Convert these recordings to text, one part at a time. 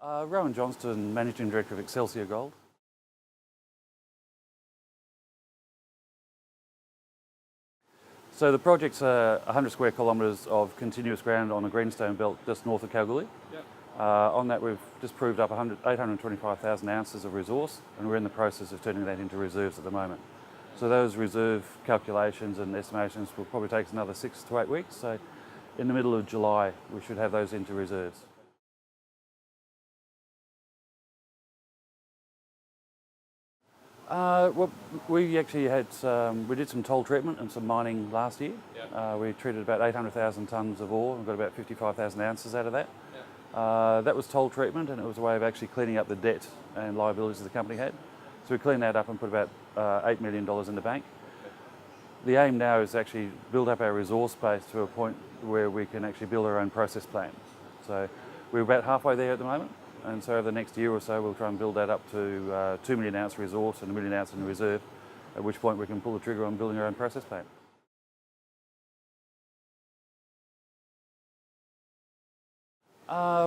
Rowan Johnston, Managing Director of Excelsior Gold. So the project's 100 square kilometres of continuous ground on a greenstone belt just north of Kalgoorlie. Yep. On that we've just proved up 825,000 ounces of resource, and we're in the process of turning that into reserves at the moment. So those reserve calculations and estimations will probably take us another 6 to 8 weeks. So in the middle of July we should have those into reserves. Well, we actually had we did some toll treatment and some mining last year. Yep. We treated about 800,000 tonnes of ore and got about 55,000 ounces out of that. Yep. That was toll treatment, and it was a way of actually cleaning up the debt and liabilities the company had. So we cleaned that up and put about $8 million in the bank. The aim now is to actually build up our resource base to a point where we can actually build our own process plant. So we're about halfway there at the moment. And so over the next year or so we'll try and build that up to 2 million ounce resource and 1 million ounce in reserve, at which point we can pull the trigger on building our own process plant.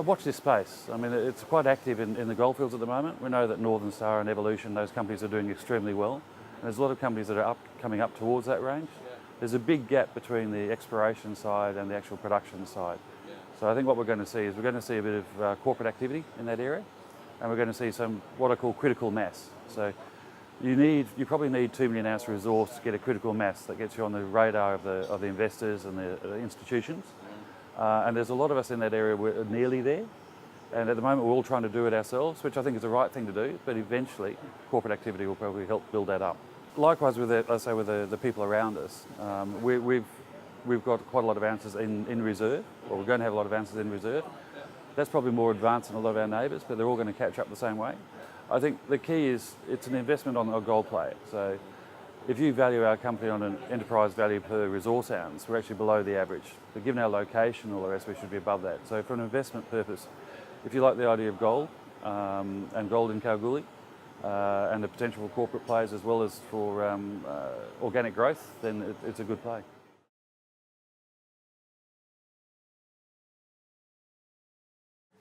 Watch this space. I mean, it's quite active in the goldfields at the moment. We know that Northern Star and Evolution, those companies are doing extremely well. And there's a lot of companies that are coming up towards that range. Yeah. There's a big gap between the exploration side and the actual production side. So I think what we're going to see is we're going to see a bit of corporate activity in that area, and we're going to see some what I call critical mass. So you probably need 2 million ounce resource to get a critical mass that gets you on the radar of the investors and the institutions. And there's a lot of us in that area. We're nearly there, and at the moment we're all trying to do it ourselves, which I think is the right thing to do. But eventually, corporate activity will probably help build that up. Likewise with the people around us, we've got quite a lot of ounces in reserve, or we're going to have a lot of ounces in reserve. That's probably more advanced than a lot of our neighbours, but they're all going to catch up the same way. I think the key is it's an investment on a gold player. So if you value our company on an enterprise value per resource ounce, we're actually below the average. But given our location and all the rest, we should be above that. So for an investment purpose, if you like the idea of gold, and gold in Kalgoorlie, and the potential for corporate plays as well as for organic growth, then it's a good play.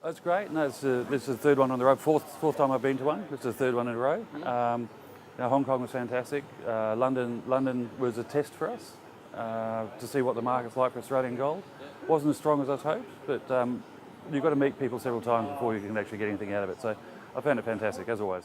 That's great. No, this is the third one on the road. Fourth time I've been to one. This is the third one in a row. Hong Kong was fantastic. London was a test for us to see what the market's like for Australian gold. Wasn't as strong as I hoped, but you've got to meet people several times before you can actually get anything out of it. So I found it fantastic, as always.